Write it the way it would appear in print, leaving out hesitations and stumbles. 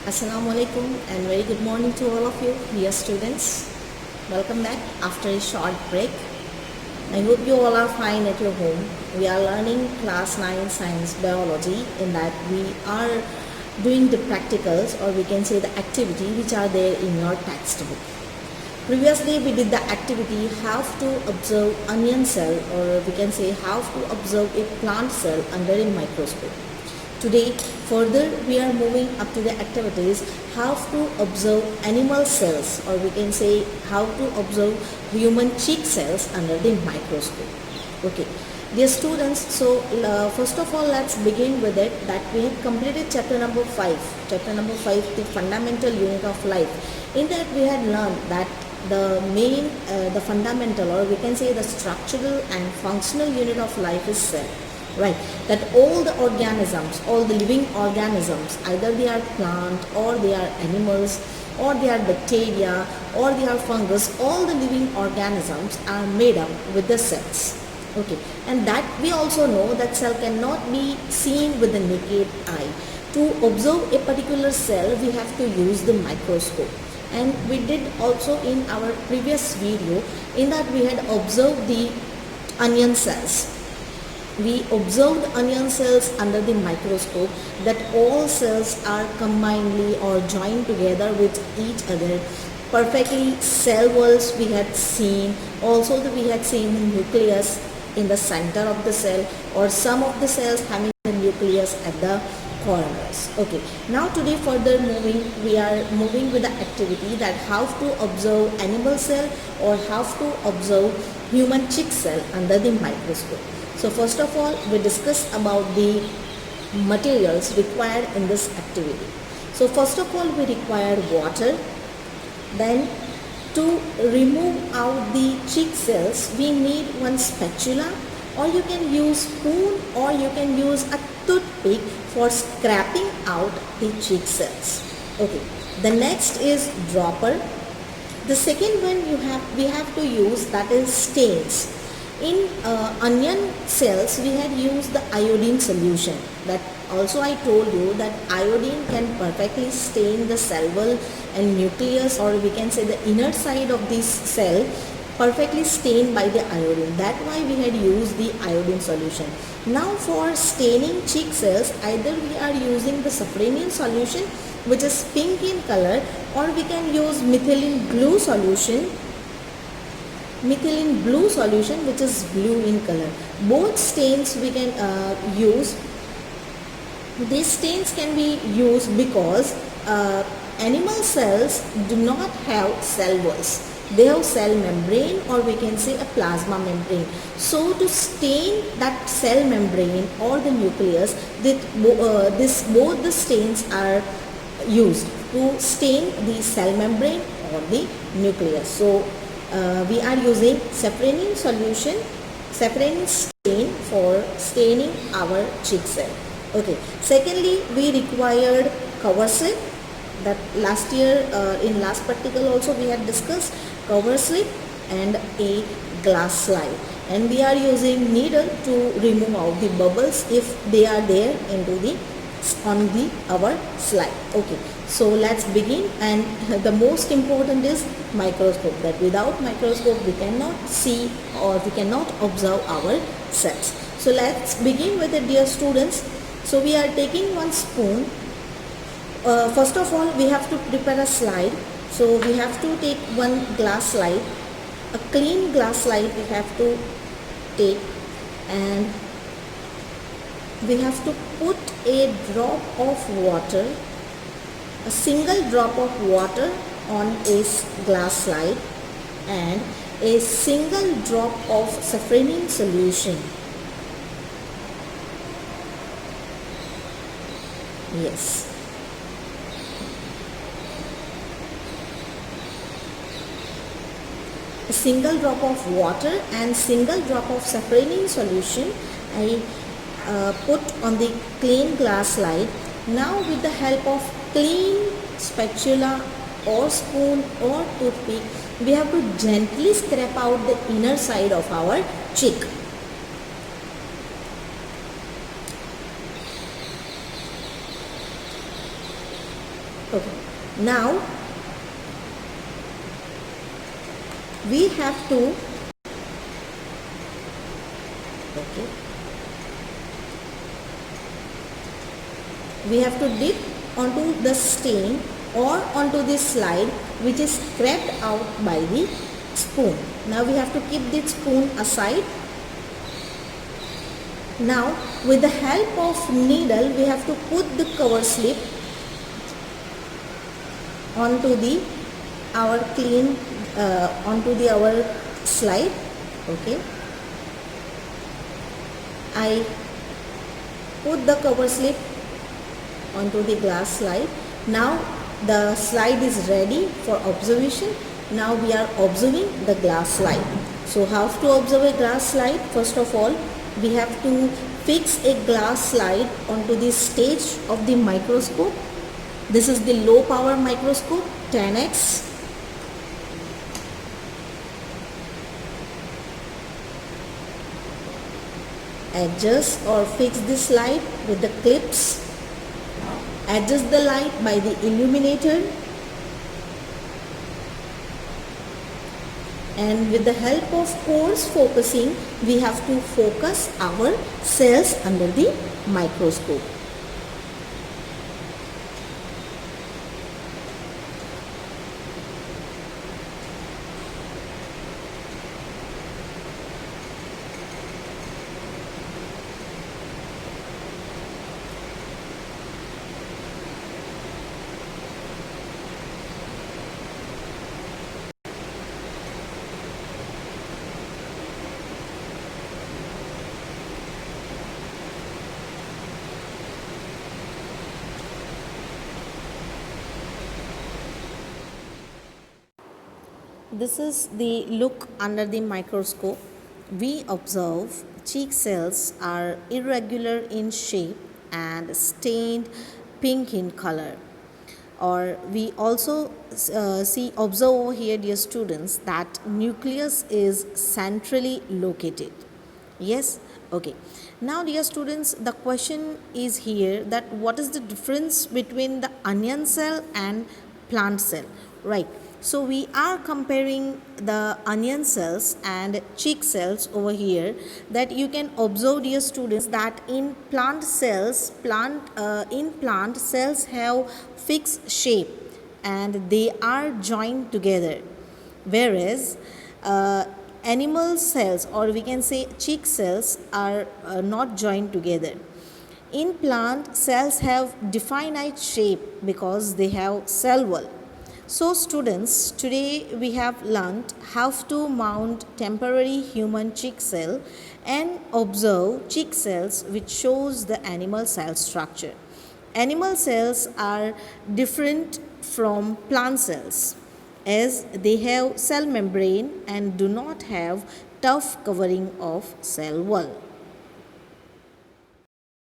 Assalamu alaikum and very good morning to all of you, dear students. Welcome back after a short break. I hope you all are fine at your home. We are learning class 9 science biology, in that we are doing the practicals, or we can say the activity which are there in your textbook. Previously we did the activity how to observe onion cell, or we can say how to observe a plant cell under a microscope. Today further we are moving up to the activities how to observe animal cells, or we can say how to observe human cheek cells under the microscope. Okay, dear students, so first of all let's begin with it that we have completed chapter number 5, the fundamental unit of life. In that we had learned that the fundamental, or we can say the structural and functional unit of life is cell. Right, that all the organisms, all the living organisms, either they are plant or they are animals or they are bacteria or they are fungus, all the living organisms are made up with the cells. Okay, and that we also know that cell cannot be seen with the naked eye. To observe a particular cell we have to use the microscope, and we did also in our previous video, in that we had observed the onion cells. We observed onion cells under the microscope, that all cells are combinedly or joined together with each other. Perfectly cell walls we had seen. Also we had seen the nucleus in the center of the cell, or some of the cells having the nucleus at the corners. Okay, now today further we are moving with the activity that how to observe animal cell or how to observe human cheek cell under the microscope. So first of all we discuss about the materials required in this activity. So first of all we require water. Then to remove out the cheek cells we need one spatula, or you can use spoon, or you can use a toothpick for scraping out the cheek cells. Okay, the next is dropper. The second one we have to use, that is stains. In onion cells we had used the iodine solution. That also I told you that iodine can perfectly stain the cell wall and nucleus, or we can say the inner side of this cell, perfectly stained by the iodine. That's why we had used the iodine solution. Now for staining cheek cells, either we are using the safranin solution which is pink in color, or we can use methylene blue solution which is blue in color. Both stains we can use. These stains can be used because animal cells do not have cell walls. They have cell membrane, or we can say a plasma membrane. So to stain that cell membrane or the nucleus, both the stains are used to stain the cell membrane or the nucleus. So we are using safranin stain for staining our cheek cell. Okay. Secondly, we required cover slip. That last year in last practical also we had discussed cover slip and a glass slide, and we are using needle to remove out the bubbles if they are there on our slide. Okay, so let's begin. And the most important is microscope, that without microscope we cannot see or we cannot observe our cells. So let's begin with it, dear students. So we are taking one spoon. First of all we have to prepare a slide. So we have to take one glass slide, a clean glass slide we have to take, and we have to put a drop of water, a single drop of water on a glass slide, and a single drop of safranin solution. Yes. A single drop of water and single drop of safranin solution I put on the clean glass slide. Now with the help of clean spatula or spoon or toothpick, we have to gently scrape out the inner side of our cheek. Okay. Now we have to okay we have to dip onto the stain or onto the slide which is scraped out by the spoon. Now we have to keep the spoon aside. Now with the help of needle we have to put the cover slip onto the our clean onto the our slide. Okay, I put the cover slip onto the glass slide. Now the slide is ready for observation. Now we are observing the glass slide. So how to observe a glass slide? First of all, we have to fix a glass slide onto the stage of the microscope. This is the low power microscope 10x. Adjust or fix the slide with the clips. Adjust the light by the illuminator, and with the help of coarse focusing we have to focus our cells under the microscope. This is the look under the microscope. We observe cheek cells are irregular in shape and stained pink in color. Or we also observe over here, dear students, that nucleus is centrally located. Yes, okay. Now dear students, the question is here that what is the difference between the onion cell and plant cell, right? So we are comparing the onion cells and cheek cells over here, that you can observe, dear students, that in plant cells have fixed shape and they are joined together, whereas animal cells, or we can say cheek cells, are not joined together. In plant, cells have definite shape because they have cell wall. So students, today we have learnt how to mount temporary human cheek cell and observe cheek cells, which shows the animal cell structure. Animal cells are different from plant cells as they have cell membrane and do not have tough covering of cell wall.